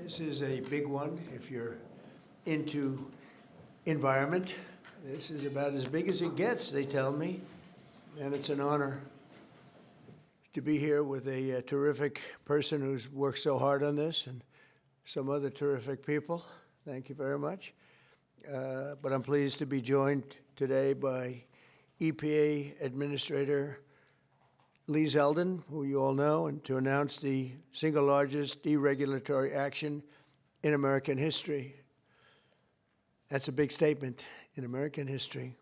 This is a big one if you're into environment. This is about as big as it gets, they tell me, and it's an honor to be here with a terrific person who's worked so hard on this and some other terrific people. Thank you very much. But I'm pleased to be joined today by EPA Administrator Lee Zeldin, who you all know, and to announce the single largest deregulatory action in American history. That's a big statement in American history,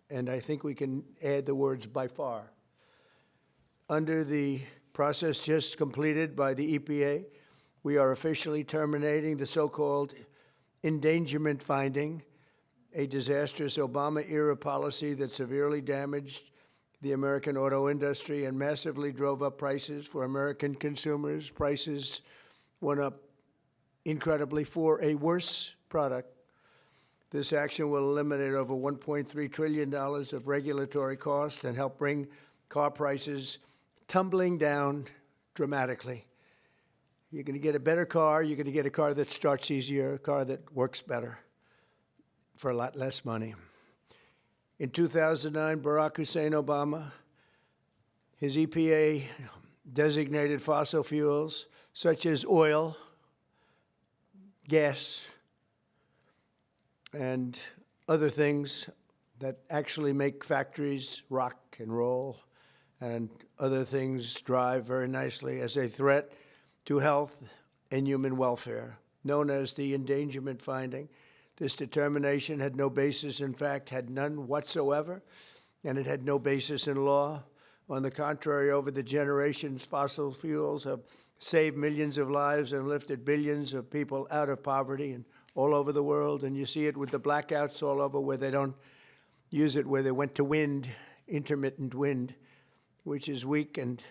and I think we can add the words by far. Under the process just completed by the EPA, we are officially terminating the so-called endangerment finding, a disastrous Obama-era policy that severely damaged the American auto industry and massively drove up prices for American consumers. Prices went up incredibly for a worse product. This action will eliminate over $1.3 trillion of regulatory costs and help bring car prices tumbling down dramatically. You're going to get a better car. You're going to get a car that starts easier, a car that works better for a lot less money. In 2009, Barack Hussein Obama, his EPA designated fossil fuels such as oil, gas, and other things that actually make factories rock and roll and other things drive very nicely as a threat to health and human welfare, known as the endangerment finding. This determination had no basis, in fact, had none whatsoever, and it had no basis in law. On the contrary, over the generations, fossil fuels have saved millions of lives and lifted billions of people out of poverty and all over the world. And you see it with the blackouts all over where they don't use it, where they went to wind, intermittent wind, which is weak and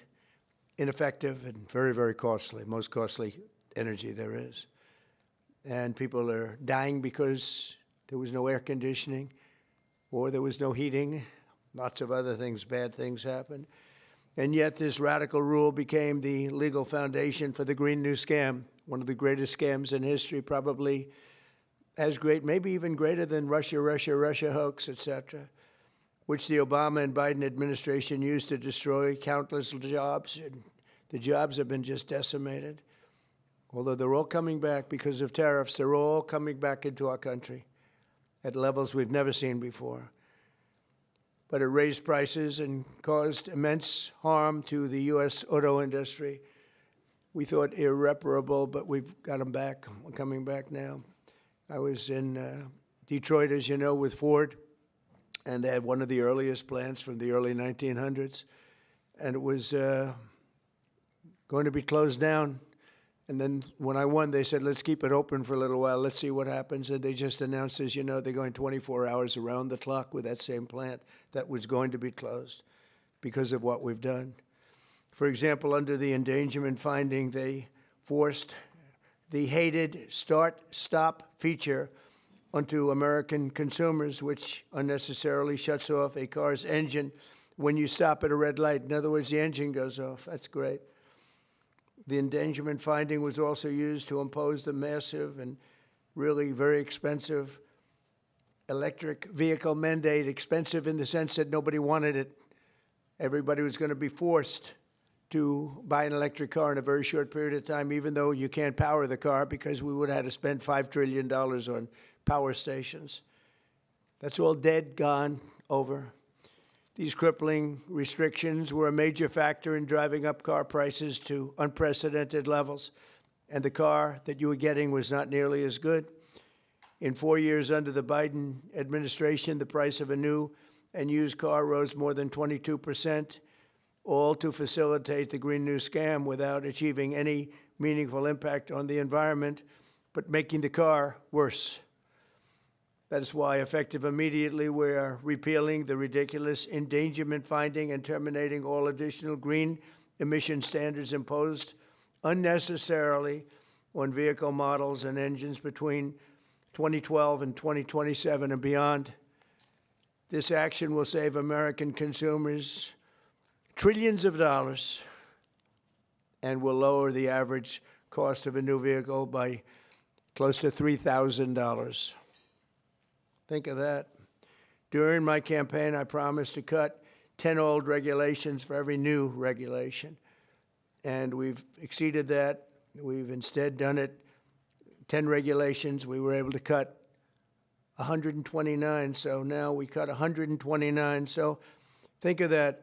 ineffective and very, very costly, most costly energy there is. And people are dying because there was no air conditioning or there was no heating. Lots of other things, bad things happened. And yet this radical rule became the legal foundation for the Green New Scam, one of the greatest scams in history, probably as great, maybe even greater than Russia hoax, et cetera, which the Obama and Biden administration used to destroy countless jobs. And the jobs have been just decimated. Although they're all coming back because of tariffs, they're all coming back into our country at levels we've never seen before. But it raised prices and caused immense harm to the U.S. auto industry. We thought irreparable, but we've got them back. We're coming back now. I was in Detroit, as you know, with Ford, and they had one of the earliest plants from the early 1900s, and it was going to be closed down. And then when I won, they said, let's keep it open for a little while. Let's see what happens. And they just announced, as you know, they're going 24 hours around the clock with that same plant that was going to be closed because of what we've done. For example, under the endangerment finding, they forced the hated start-stop feature onto American consumers, which unnecessarily shuts off a car's engine when you stop at a red light. In other words, the engine goes off. That's great. The endangerment finding was also used to impose the massive and really very expensive electric vehicle mandate, expensive in the sense that nobody wanted it. Everybody was going to be forced to buy an electric car in a very short period of time, even though you can't power the car because we would have had to spend $5 trillion on power stations. That's all dead, gone, over. These crippling restrictions were a major factor in driving up car prices to unprecedented levels, and the car that you were getting was not nearly as good. In 4 years under the Biden administration, the price of a new and used car rose more than 22%, all to facilitate the Green New Scam without achieving any meaningful impact on the environment, but making the car worse. That is why, effective immediately, we are repealing the ridiculous endangerment finding and terminating all additional green emission standards imposed unnecessarily on vehicle models and engines between 2012 and 2027 and beyond. This action will save American consumers trillions of dollars and will lower the average cost of a new vehicle by close to $3,000. Think of that. During my campaign, I promised to cut 10 old regulations for every new regulation. And we've exceeded that. We've instead done it, 10 regulations. We were able to cut 129, so now we cut 129. So think of that.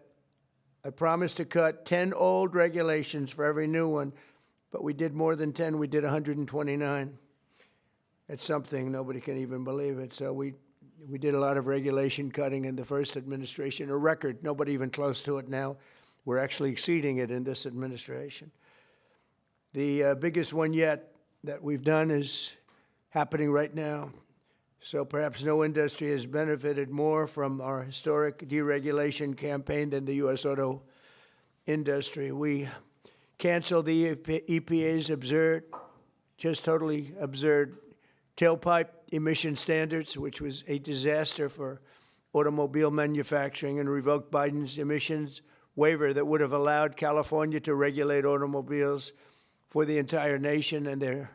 I promised to cut 10 old regulations for every new one, but we did more than 10. We did 129. It's something. Nobody can even believe it. So we did a lot of regulation cutting in the first administration, a record. Nobody even close to it now. We're actually exceeding it in this administration. The biggest one yet that we've done is happening right now. So perhaps no industry has benefited more from our historic deregulation campaign than the U.S. auto industry. We canceled the EPA's absurd, just totally absurd, tailpipe emission standards, which was a disaster for automobile manufacturing, and revoked Biden's emissions waiver that would have allowed California to regulate automobiles for the entire nation. And they're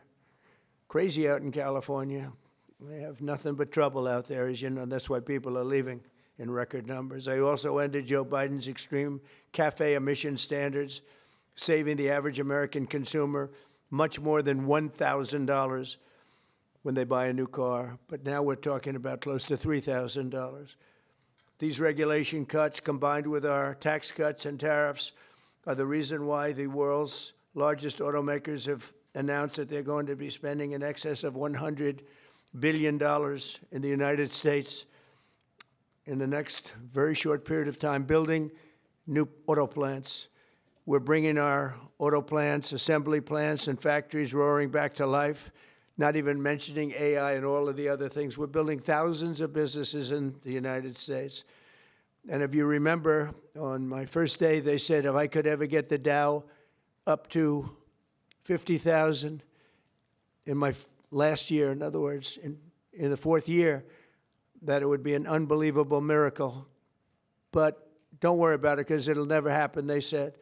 crazy out in California. They have nothing but trouble out there, as you know. That's why people are leaving in record numbers. I also ended Joe Biden's extreme CAFE emission standards, saving the average American consumer much more than $1,000 when they buy a new car. But now we're talking about close to $3,000. These regulation cuts, combined with our tax cuts and tariffs, are the reason why the world's largest automakers have announced that they're going to be spending in excess of $100 billion in the United States in the next very short period of time, building new auto plants. We're bringing our auto plants, assembly plants, and factories roaring back to life, not even mentioning AI and all of the other things. We're building thousands of businesses in the United States. And if you remember, on my first day, they said if I could ever get the Dow up to 50,000 in my last year, in other words, in the fourth year, that it would be an unbelievable miracle. But don't worry about it, because it'll never happen, they said.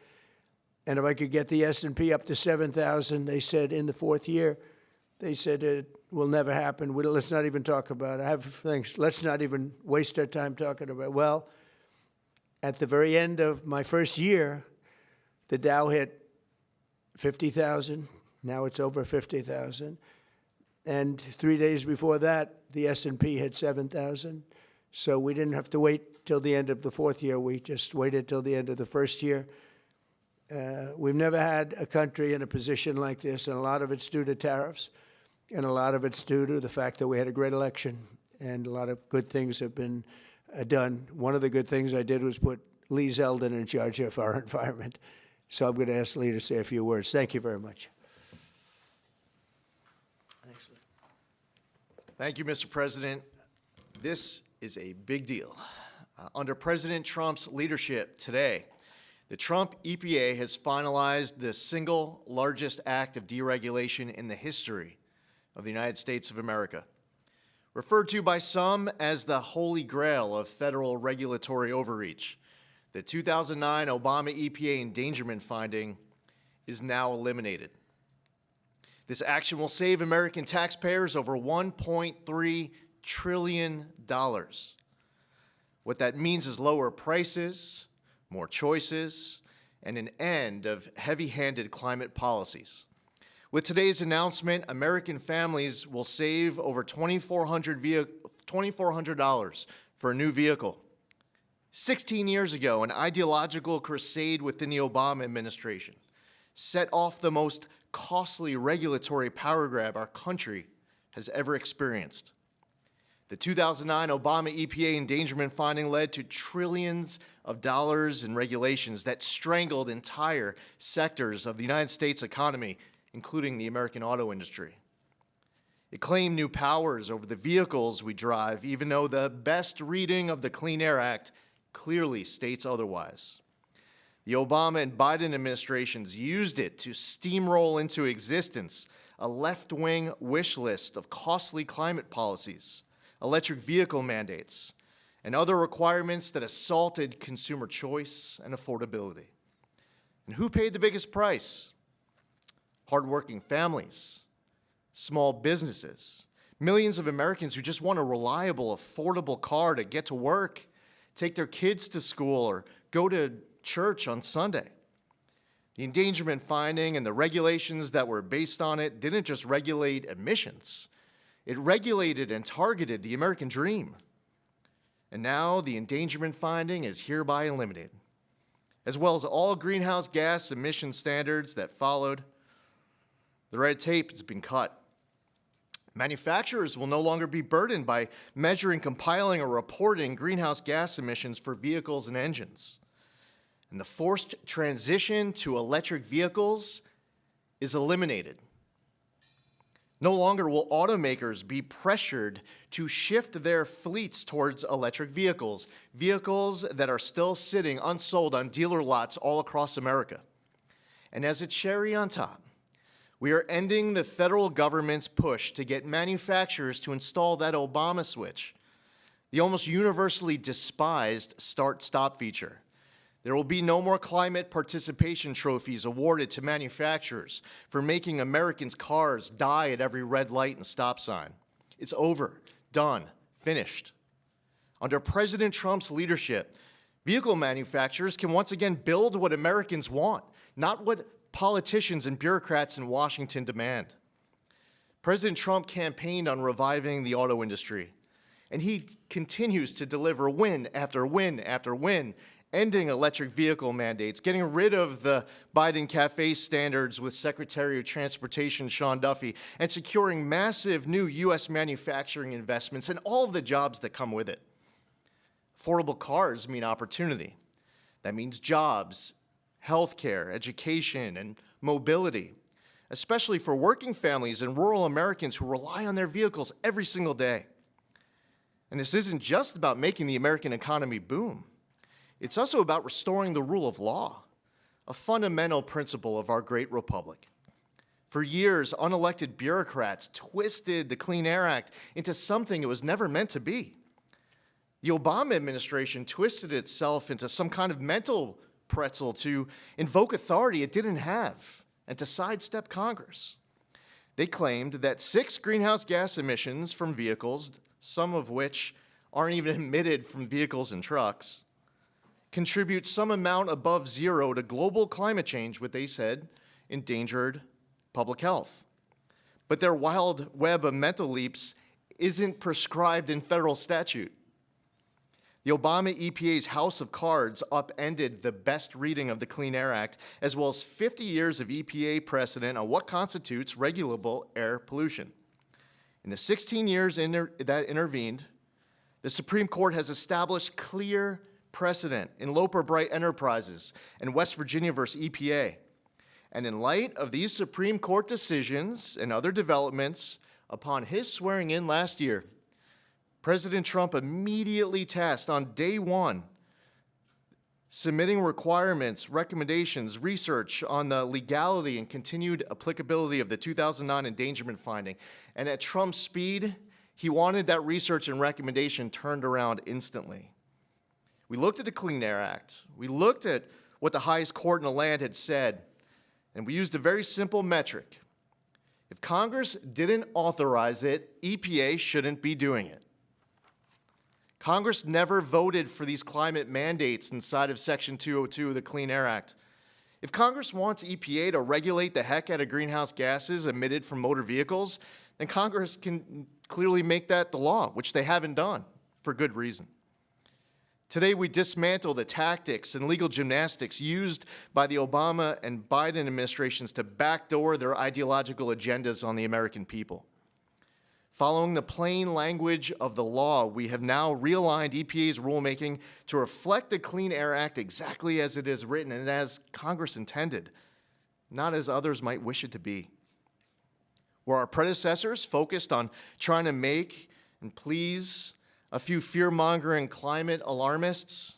And if I could get the S&P up to 7,000, they said in the fourth year, they said it will never happen. Let's not even talk about it. I have things. Let's not even waste our time talking about it. Well, at the very end of my first year, the Dow hit 50,000. Now it's over 50,000. And 3 days before that, the S&P hit 7,000. So we didn't have to wait till the end of the fourth year. We just waited till the end of the first year. We've never had a country in a position like this, and a lot of it's due to tariffs, and a lot of it's due to the fact that we had a great election, and a lot of good things have been done. One of the good things I did was put Lee Zeldin in charge of our environment. So I'm going to ask Lee to say a few words. Thank you very much. Thanks, Lee. Thank you, Mr. President. This is a big deal. Under President Trump's leadership today, the Trump EPA has finalized the single largest act of deregulation in the history of the United States of America. Referred to by some as the holy grail of federal regulatory overreach, the 2009 Obama EPA endangerment finding is now eliminated. This action will save American taxpayers over $1.3 trillion. What that means is lower prices, more choices, and an end of heavy-handed climate policies. With today's announcement, American families will save over $2,400 for a new vehicle. 16 years ago, an ideological crusade within the Obama administration set off the most costly regulatory power grab our country has ever experienced. The 2009 Obama EPA endangerment finding led to trillions of dollars in regulations that strangled entire sectors of the United States economy, including the American auto industry. It claimed new powers over the vehicles we drive, even though the best reading of the Clean Air Act clearly states otherwise. The Obama and Biden administrations used it to steamroll into existence a left-wing wish list of costly climate policies, electric vehicle mandates, and other requirements that assaulted consumer choice and affordability. And who paid the biggest price? Hardworking families, small businesses, millions of Americans who just want a reliable, affordable car to get to work, take their kids to school, or go to church on Sunday. The endangerment finding and the regulations that were based on it didn't just regulate emissions. It regulated and targeted the American dream. And now the endangerment finding is hereby eliminated, as well as all greenhouse gas emission standards that followed. The red tape has been cut. Manufacturers will no longer be burdened by measuring, compiling, or reporting greenhouse gas emissions for vehicles and engines. And the forced transition to electric vehicles is eliminated. No longer will automakers be pressured to shift their fleets towards electric vehicles, vehicles that are still sitting unsold on dealer lots all across America. And as a cherry on top, we are ending the federal government's push to get manufacturers to install that Obama switch, the almost universally despised start-stop feature. There will be no more climate participation trophies awarded to manufacturers for making Americans' cars die at every red light and stop sign. It's over, done, finished. Under President Trump's leadership, vehicle manufacturers can once again build what Americans want, not what politicians and bureaucrats in Washington demand. President Trump campaigned on reviving the auto industry, and he continues to deliver win after win after win, ending electric vehicle mandates, getting rid of the Biden Cafe standards with Secretary of Transportation Sean Duffy, and securing massive new U.S. manufacturing investments and all of the jobs that come with it. Affordable cars mean opportunity. That means jobs, healthcare, education, and mobility, especially for working families and rural Americans who rely on their vehicles every single day. And this isn't just about making the American economy boom. It's also about restoring the rule of law, a fundamental principle of our great republic. For years, unelected bureaucrats twisted the Clean Air Act into something it was never meant to be. The Obama administration twisted itself into some kind of mental pretzel to invoke authority it didn't have and to sidestep Congress. They claimed that 6 greenhouse gas emissions from vehicles, some of which aren't even emitted from vehicles and trucks, contribute some amount above zero to global climate change, what they said endangered public health. But their wild web of mental leaps isn't prescribed in federal statute. The Obama EPA's House of Cards upended the best reading of the Clean Air Act, as well as 50 years of EPA precedent on what constitutes regulable air pollution. In the 16 years that intervened, the Supreme Court has established clear precedent in Loper Bright Enterprises and West Virginia versus EPA. And in light of these Supreme Court decisions and other developments, upon his swearing in last year, President Trump immediately tasked on day one submitting requirements, recommendations, research on the legality and continued applicability of the 2009 endangerment finding. And at Trump's speed, he wanted that research and recommendation turned around instantly. We looked at the Clean Air Act. We looked at what the highest court in the land had said, and we used a very simple metric. If Congress didn't authorize it, EPA shouldn't be doing it. Congress never voted for these climate mandates inside of Section 202 of the Clean Air Act. If Congress wants EPA to regulate the heck out of greenhouse gases emitted from motor vehicles, then Congress can clearly make that the law, which they haven't done for good reason. Today, we dismantle the tactics and legal gymnastics used by the Obama and Biden administrations to backdoor their ideological agendas on the American people. Following the plain language of the law, we have now realigned EPA's rulemaking to reflect the Clean Air Act exactly as it is written and as Congress intended, not as others might wish it to be. Where our predecessors focused on trying to make and please a few fear-mongering climate alarmists,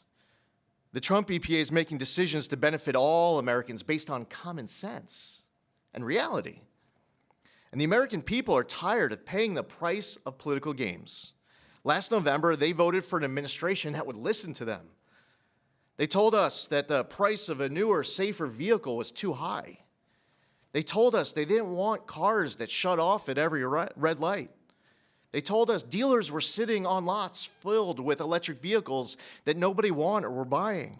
the Trump EPA is making decisions to benefit all Americans based on common sense and reality. And the American people are tired of paying the price of political games. Last November, they voted for an administration that would listen to them. They told us that the price of a newer, safer vehicle was too high. They told us they didn't want cars that shut off at every red light. They told us dealers were sitting on lots filled with electric vehicles that nobody wanted or were buying.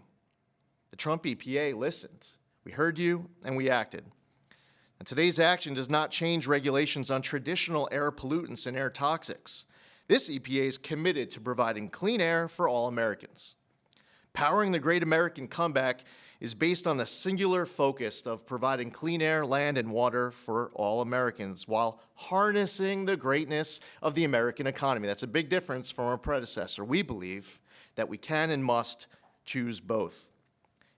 The Trump EPA listened. We heard you and we acted. And today's action does not change regulations on traditional air pollutants and air toxics. This EPA is committed to providing clean air for all Americans. Powering the Great American Comeback is based on the singular focus of providing clean air, land, and water for all Americans while harnessing the greatness of the American economy. That's a big difference from our predecessor. We believe that we can and must choose both.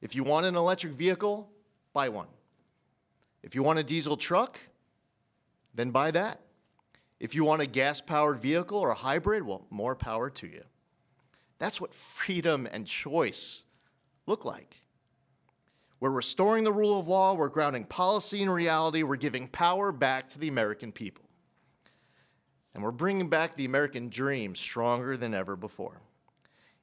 If you want an electric vehicle, buy one. If you want a diesel truck, then buy that. If you want a gas-powered vehicle or a hybrid, well, more power to you. That's what freedom and choice look like. We're restoring the rule of law, we're grounding policy in reality, we're giving power back to the American people. And we're bringing back the American dream stronger than ever before.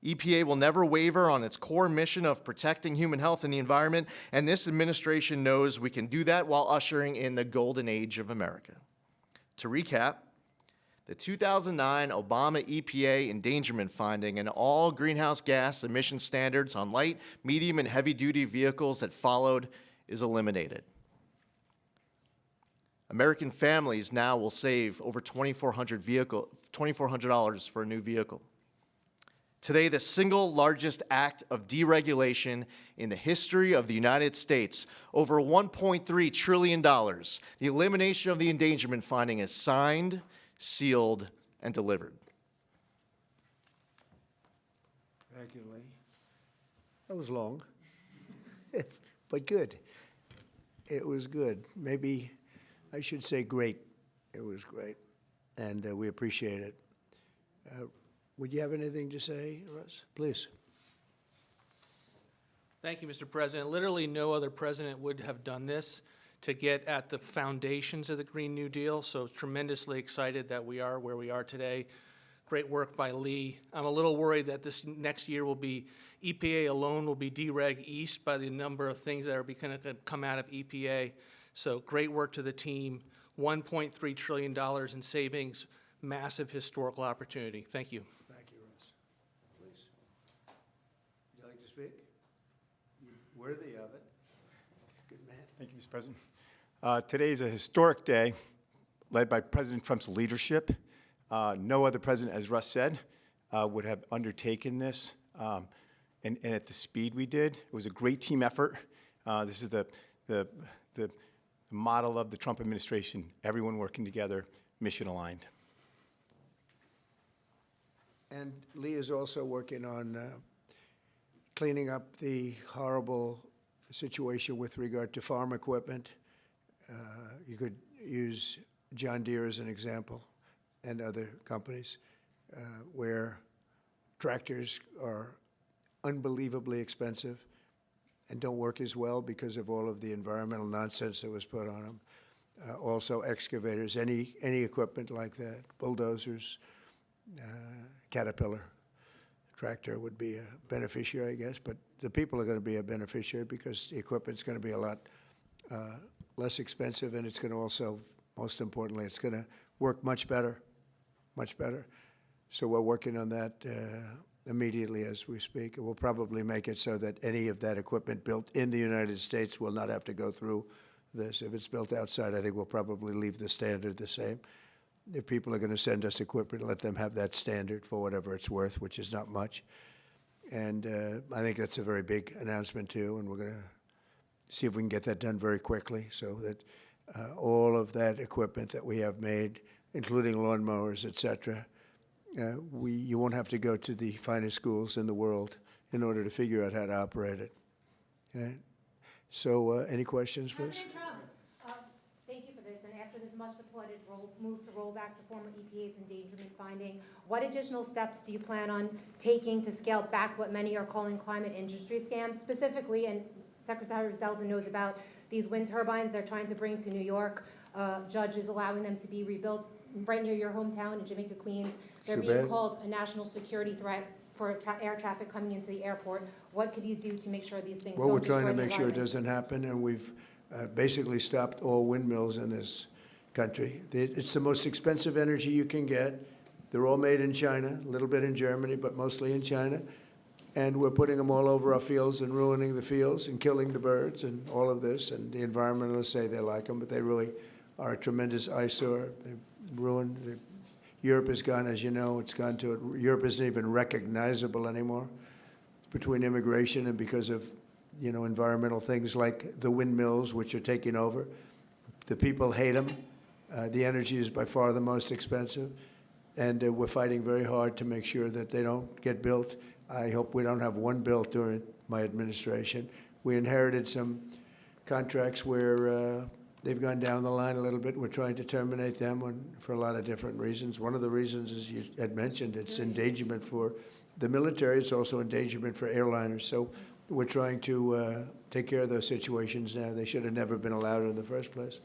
EPA will never waver on its core mission of protecting human health and the environment, and this administration knows we can do that while ushering in the golden age of America. To recap, the 2009 Obama EPA endangerment finding and all greenhouse gas emission standards on light, medium, and heavy-duty vehicles that followed is eliminated. American families now will save over $2,400 for a new vehicle. Today, the single largest act of deregulation in the history of the United States, over $1.3 trillion, the elimination of the endangerment finding is signed, sealed, and delivered. Thank you, Lee. That was long, but good. It was good. Maybe I should say great. It was great, and we appreciate it. Would you have anything to say, Russ? Please. Thank you, Mr. President. Literally no other president would have done this to get at the foundations of the Green New Deal, so tremendously excited that we are where we are today. Great work by Lee. I'm a little worried that this next year will be, EPA alone will be dereg east by the number of things that are going to come out of EPA. So great work to the team. $1.3 trillion in savings, massive historical opportunity. Thank you. Thank you, Russ. Please. Would you like to speak? You're worthy of it. Good man. Thank you, Mr. President. Today is a historic day led by President Trump's leadership. No other president, as Russ said, would have undertaken this and at the speed we did. It was a great team effort. This is the model of the Trump administration, everyone working together, mission aligned. And Lee is also working on cleaning up the horrible situation with regard to farm equipment. You could use John Deere as an example and other companies where tractors are unbelievably expensive and don't work as well because of all of the environmental nonsense that was put on them. Also excavators, any equipment like that, bulldozers, Caterpillar tractor would be a beneficiary, I guess, but the people are going to be a beneficiary because the equipment's going to be a lot less expensive, and it's going to also, most importantly, it's going to work much better, much better. So we're working on that immediately as we speak. And we'll probably make it so that any of that equipment built in the United States will not have to go through this. If it's built outside, I think we'll probably leave the standard the same. If people are going to send us equipment, let them have that standard for whatever it's worth, which is not much. And I think that's a very big announcement, too, and we're going to see if we can get that done very quickly so that all of that equipment that we have made, including lawnmowers, et cetera, you won't have to go to the finest schools in the world in order to figure out how to operate it. Okay? So any questions, please? President Trump, thank you for this. And after this much-supported move to roll back the former EPA's endangerment finding, what additional steps do you plan on taking to scale back what many are calling climate industry scams? Specifically, and Secretary Zeldin knows about these wind turbines they're trying to bring to New York. Judge is allowing them to be rebuilt right near your hometown in Jamaica, Queens. They're being called a national security threat for air traffic coming into the airport. What could you do to make sure these things don't destroy the environment? Well, we're trying to make sure it doesn't happen, and basically stopped all windmills in this country. It's the most expensive energy you can get. They're all made in China, a little bit in Germany, but mostly in China. And we're putting them all over our fields and ruining the fields and killing the birds and all of this. And the environmentalists say they like them, but they really are a tremendous eyesore. They ruined. Europe has gone, as you know, it's gone to, Europe isn't even recognizable anymore between immigration and because of, you know, environmental things like the windmills, which are taking over. The people hate them. The energy is by far the most expensive. And we're fighting very hard to make sure that they don't get built. I hope we don't have one built during my administration. We inherited some contracts where they've gone down the line a little bit. We're trying to terminate them for a lot of different reasons. One of the reasons, as you had mentioned, it's endangerment for the military. It's also endangerment for airliners. So we're trying to take care of those situations now. They should have never been allowed in the first place.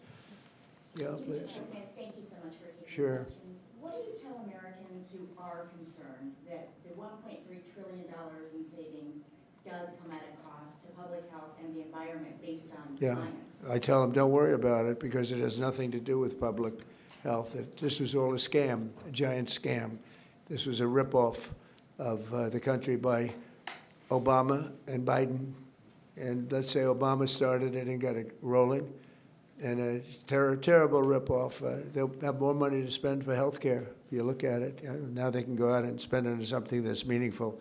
Yeah, Mr. please. President, thank you so much for taking Sure. the questions. What do you tell Americans who are concerned that the $1.3 trillion in savings does come at a cost to public health and the environment based on Yeah, science? I tell them, don't worry about it because it has nothing to do with public health. This was all a scam, a giant scam. This was a ripoff of the country by Obama and Biden. And let's say Obama started it and got it rolling. And a terrible ripoff. They'll have more money to spend for health care, if you look at it. Now they can go out and spend it on something that's meaningful.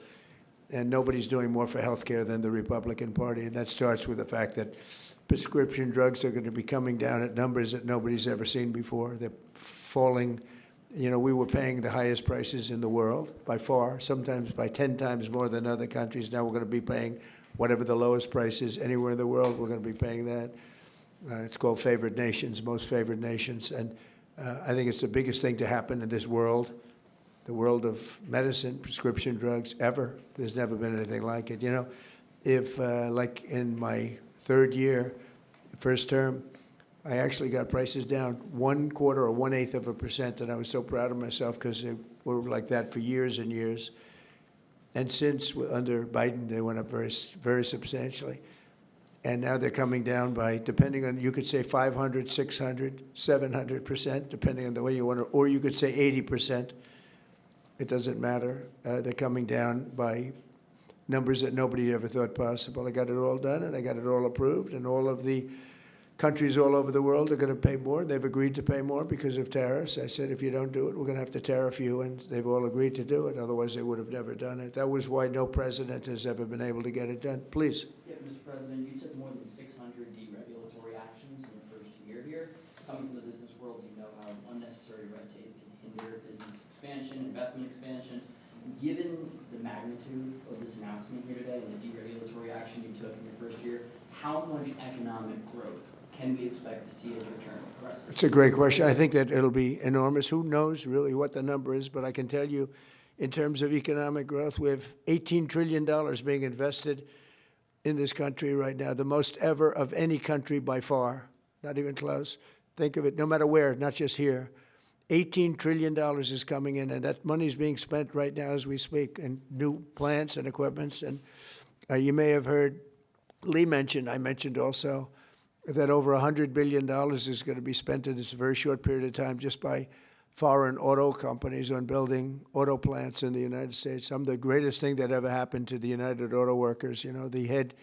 And nobody's doing more for health care than the Republican Party. And that starts with the fact that prescription drugs are going to be coming down at numbers that nobody's ever seen before. They're falling. You know, we were paying the highest prices in the world by far, sometimes by 10 times more than other countries. Now we're going to be paying whatever the lowest price is anywhere in the world. We're going to be paying that. It's called favored nations, most favored nations. And I think it's the biggest thing to happen in this world, the world of medicine, prescription drugs, ever. There's never been anything like it. You know, if, like in my third year, first term, I actually got prices down 1/4 or 1/8%, and I was so proud of myself because they were like that for years and years. And since, under Biden, they went up very, very substantially. And now they're coming down by, depending on, you could say 500, 600, 700%, depending on the way you want to, or you could say 80%. It doesn't matter. They're coming down by numbers that nobody ever thought possible. I got it all done, and I got it all approved, and all of the countries all over the world are going to pay more. They've agreed to pay more because of tariffs. I said, if you don't do it, we're going to have to tariff you, and they've all agreed to do it. Otherwise, they would have never done it. That was why no president has ever been able to get it done. Please. Yeah, Mr. President, you took more than 600 deregulatory actions in your first year here. Coming from the business world, you know how unnecessary red tape can hinder business expansion, investment expansion. Given the magnitude of this announcement here today and the deregulatory action you took in your first year, how much economic growth can we expect to see as a return of progressive? It's a great question. I think that it'll be enormous. Who knows really what the number is, but I can tell you in terms of economic growth, we have $18 trillion being invested in this country right now, the most ever of any country by far, not even close. Think of it, no matter where, not just here. $18 trillion is coming in, and that money is being spent right now as we speak in new plants and equipments. And you may have heard Lee mention, I mentioned also, that over $100 billion is going to be spent in this very short period of time just by foreign auto companies on building auto plants in the United States. The greatest thing that ever happened to the United Auto Workers. You know, the head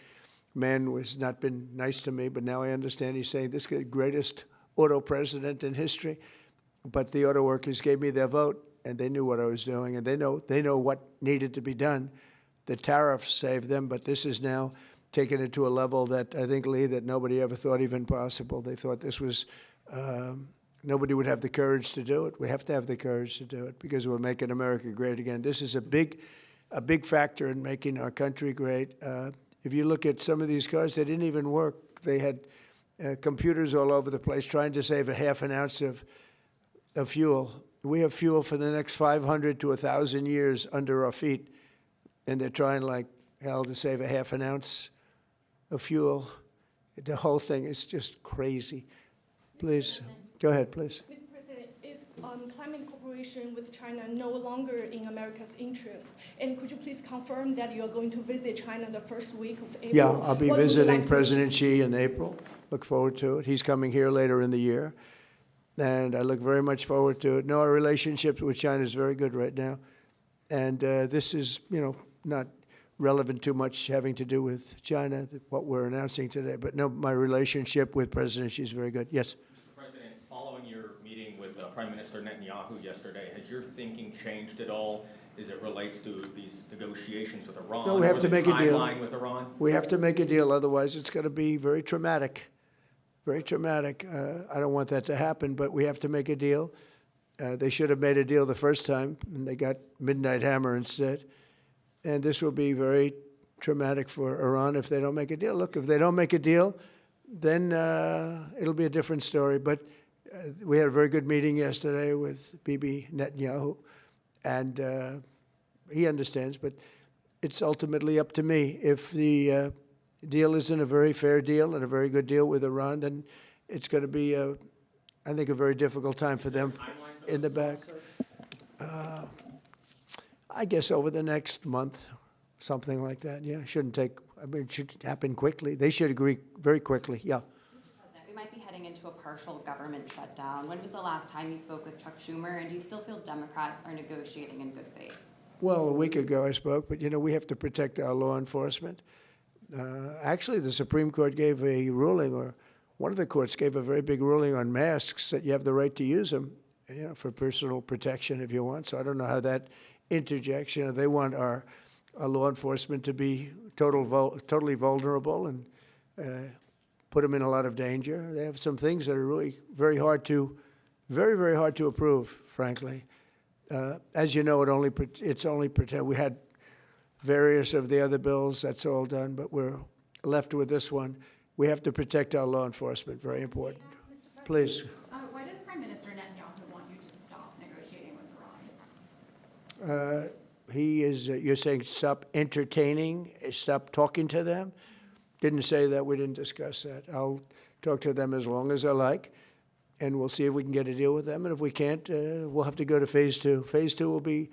man was not been nice to me, but now I understand he's saying this is the greatest auto president in history. But the auto workers gave me their vote, and they knew what I was doing, and they know what needed to be done. The tariffs saved them, but this is now taken it to a level that I think, Lee, that nobody ever thought even possible. They thought this was, nobody would have the courage to do it. We have to have the courage to do it because we're making America great again. This is a big factor in making our country great. If you look at some of these cars, they didn't even work. They had computers all over the place trying to save a half an ounce of fuel. We have fuel for the next 500 to 1,000 years under our feet, and they're trying like hell to save a half an ounce of fuel. The whole thing is just crazy. Please, go ahead, please. Mr. President, is climate cooperation with China no longer in America's interest? And could you please confirm that you are going to visit China the first week of April? Yeah, I'll be What would you visiting like to President Xi in April. Look forward to it. He's coming here later in the year, and I look very much forward to it. No, our relationship with China is very good right now, and this is, not relevant too much having to do with China, what we're announcing today. But no, my relationship with President Xi is very good. Yes? Mr. President, following your meeting with Prime Minister Netanyahu yesterday, has your thinking changed at all as it relates to these negotiations with Iran? No, we have or to the make a deal. timeline with Iran? We have to make a deal, otherwise it's going to be very traumatic. Very traumatic. I don't want that to happen, but we have to make a deal. They should have made a deal the first time, and they got Midnight Hammer instead. And this will be very traumatic for Iran if they don't make a deal. Look, if they don't make a deal, then it'll be a different story. But we had a very good meeting yesterday with Bibi Netanyahu, and he understands, but it's ultimately up to me. If the deal isn't a very fair deal and a very good deal with Iran, then it's going to be, I think, a very difficult time for them in the back. I guess over the next month, something like that. Yeah, it shouldn't take, it should happen quickly. They should agree very quickly, yeah. Mr. President, we might be heading into a partial government shutdown. When was the last time you spoke with Chuck Schumer, and do you still feel Democrats are negotiating in good faith? Well, a week ago I spoke, but we have to protect our law enforcement. Actually, the Supreme Court gave a ruling, or one of the courts gave a very big ruling on masks, that you have the right to use them, for personal protection if you want. So I don't know how that interjects. They want our law enforcement to be totally vulnerable and put them in a lot of danger. They have some things that are really very, very hard to approve, frankly. As you know, it's only pretend. We had various of the other bills, that's all done, but we're left with this one. We have to protect our law enforcement, very important. Please. Why does Prime Minister Netanyahu want you to stop negotiating with Iran? You're saying stop entertaining, stop talking to them? Didn't say that, we didn't discuss that. I'll talk to them as long as I like, and we'll see if we can get a deal with them, and if we can't, we'll have to go to phase two. Phase two will be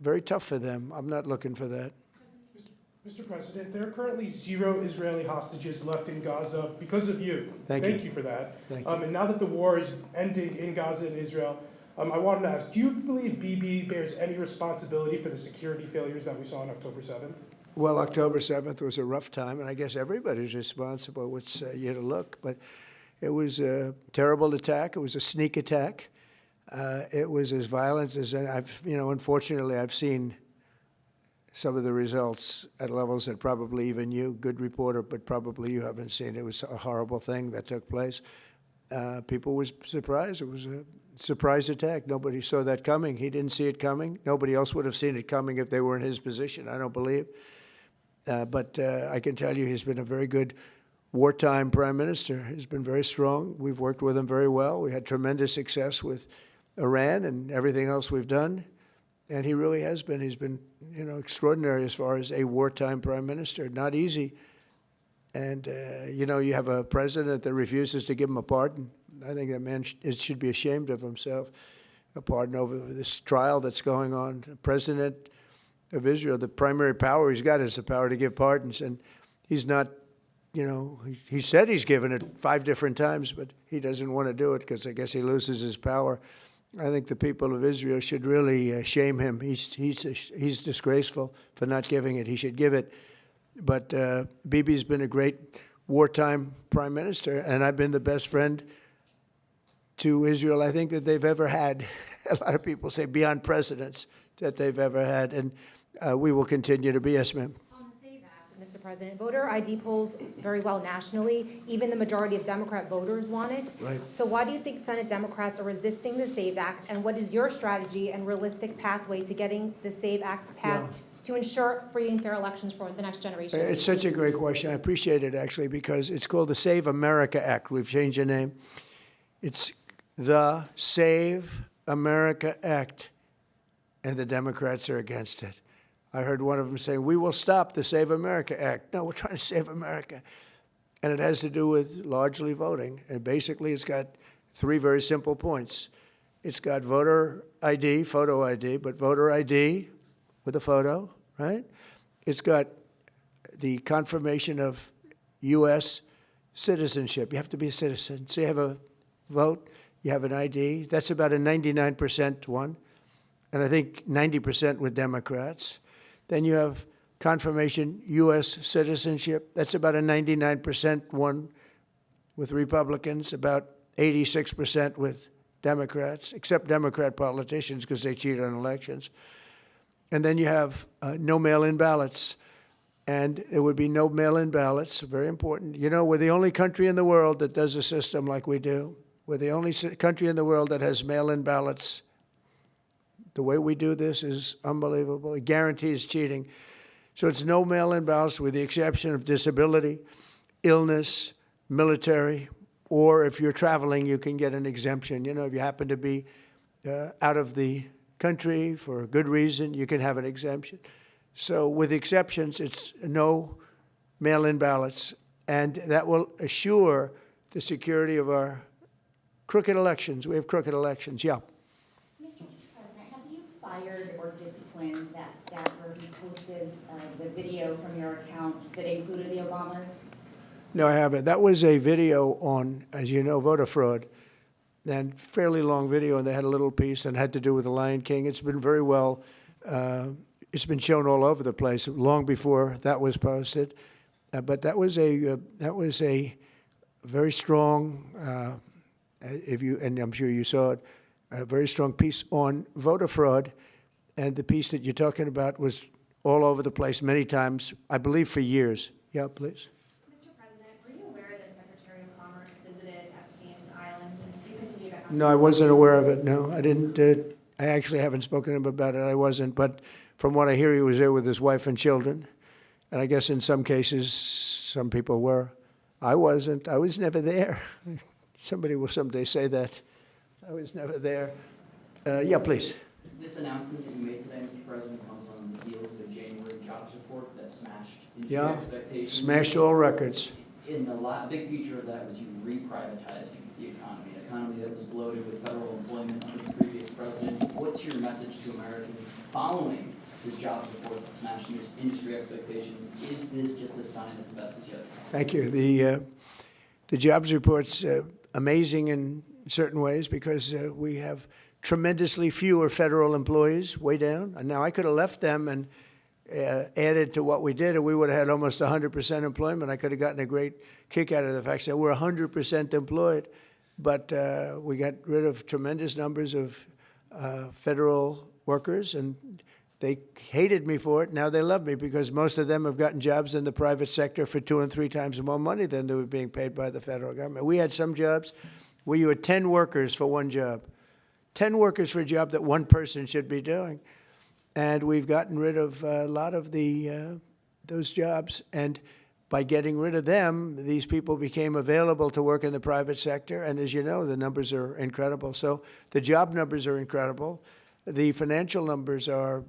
very tough for them. I'm not looking for that. Mr. President, there are currently 0 Israeli hostages left in Gaza because of you. Thank you for that. Thank you. And now that the war is ending in Gaza and Israel, I wanted to ask, do you believe Bibi bears any responsibility for the security failures that we saw on October 7th? Well, October 7th was a rough time, and I guess everybody's responsible. It's you to look, but it was a terrible attack. It was a sneak attack. It was as violent as unfortunately, I've seen some of the results at levels that probably even you, good reporter, but probably you haven't seen. It was a horrible thing that took place. People were surprised. It was a surprise attack. Nobody saw that coming. He didn't see it coming. Nobody else would have seen it coming if they were in his position, I don't believe. But I can tell you he's been a very good wartime prime minister. He's been very strong. We've worked with him very well. We had tremendous success with Iran and everything else we've done. And he really has been. He's been, extraordinary as far as a wartime prime minister. Not easy. And, you have a president that refuses to give him a pardon. I think that man should be ashamed of himself. A pardon over this trial that's going on. The president of Israel, the primary power he's got is the power to give pardons. And he's not, he said he's given it 5 different times, but he doesn't want to do it because I guess he loses his power. I think the people of Israel should really shame him. He's disgraceful for not giving it. He should give it. But Bibi's been a great wartime prime minister, and I've been the best friend to Israel I think that they've ever had. A lot of people say beyond precedents that they've ever had, and we will continue to be. Yes, ma'am. On the SAVE Act, Mr. President, voter ID polls very well nationally. Even the majority of Democrat voters want it. Right. So why do you think Senate Democrats are resisting the SAVE Act, and what is your strategy and realistic pathway to getting the SAVE Act passed to ensure free and fair elections for the next generation? It's such a great question. I appreciate it, actually, because it's called the Save America Act. We've changed the name. It's the Save America Act, and the Democrats are against it. I heard one of them saying, we will stop the Save America Act. No, we're trying to save America. And it has to do with largely voting. And basically, it's got 3 very simple points. It's got voter ID, photo ID, but voter ID with a photo, right? It's got the confirmation of U.S. citizenship. You have to be a citizen. So you have a vote, you have an ID. That's about a 99% one, and I think 90% with Democrats. Then you have confirmation U.S. citizenship. That's about a 99% one with Republicans, about 86% with Democrats, except Democrat politicians because they cheat on elections. And then you have no mail-in ballots. And there would be no mail-in ballots, very important. You know, we're the only country in the world that does a system like we do. We're the only country in the world that has mail-in ballots. The way we do this is unbelievable. It guarantees cheating. So it's no mail-in ballots with the exception of disability, illness, military, or if you're traveling, you can get an exemption. You know, if you happen to be out of the country for a good reason, you can have an exemption. So with exceptions, it's no mail-in ballots, and that will assure the security of our crooked elections. We have crooked elections, yeah. Mr. President, have you fired or disciplined that staffer who posted the video from your account that included the Obamas? No, I haven't. That was a video on, as you know, voter fraud, and fairly long video, and they had a little piece and had to do with the Lion King. It's been very well, it's been shown all over the place long before that was posted. But that was a very strong, and I'm sure you saw it, a very strong piece on voter fraud, and the piece that you're talking about was all over the place many times, I believe for years. Yeah, please. Mr. President, were you aware that Secretary of Commerce visited Epstein's Island, and do you continue to have... No, I wasn't aware of it. No, I didn't. I actually haven't spoken to him about it. I wasn't. But from what I hear, he was there with his wife and children. And I guess in some cases, some people were. I wasn't. I was never there. Somebody will someday say that. I was never there. Yeah, please. This announcement that you made today, Mr. President, comes on the heels of a January jobs report that smashed industry expectations. Smashed all records. And the big feature of that was you reprivatizing the economy, an economy that was bloated with federal employment under the previous president. What's your message to Americans following this jobs report that smashed industry expectations? Is this just a sign that the best is yet to come? Thank you. The jobs report's amazing in certain ways because we have tremendously fewer federal employees, way down. And now I could have left them and added to what we did, and we would have had almost 100% employment. I could have gotten a great kick out of the fact that we're 100% employed. But we got rid of tremendous numbers of federal workers, and they hated me for it. Now they love me because most of them have gotten jobs in the private sector for 2 and 3 times more money than they were being paid by the federal government. We had some jobs where you had 10 workers for one job. 10 workers for a job that one person should be doing. And we've gotten rid of a lot of those jobs. And by getting rid of them, these people became available to work in the private sector. And as you know, the numbers are incredible. So the job numbers are incredible. The financial numbers are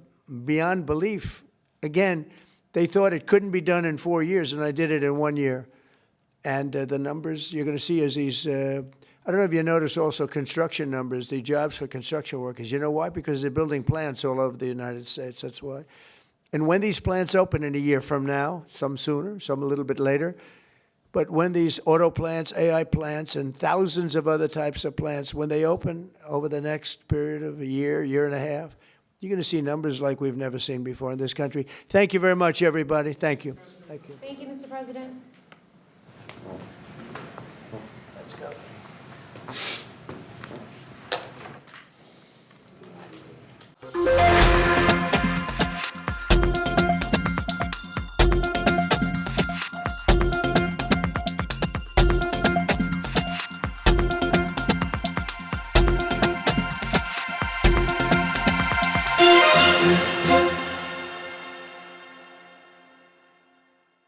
beyond belief. Again, they thought it couldn't be done in 4 years, and I did it in 1 year. And the numbers you're going to see is these, I don't know if you notice also construction numbers, the jobs for construction workers. You know why? Because they're building plants all over the United States. That's why. And when these plants open in a year from now, some sooner, some a little bit later, but when these auto plants, AI plants, and thousands of other types of plants, when they open over the next period of a year, year and a half, you're going to see numbers like we've never seen before in this country. Thank you very much, everybody. Thank you. Thank you. Thank you, Mr. President. Let's go.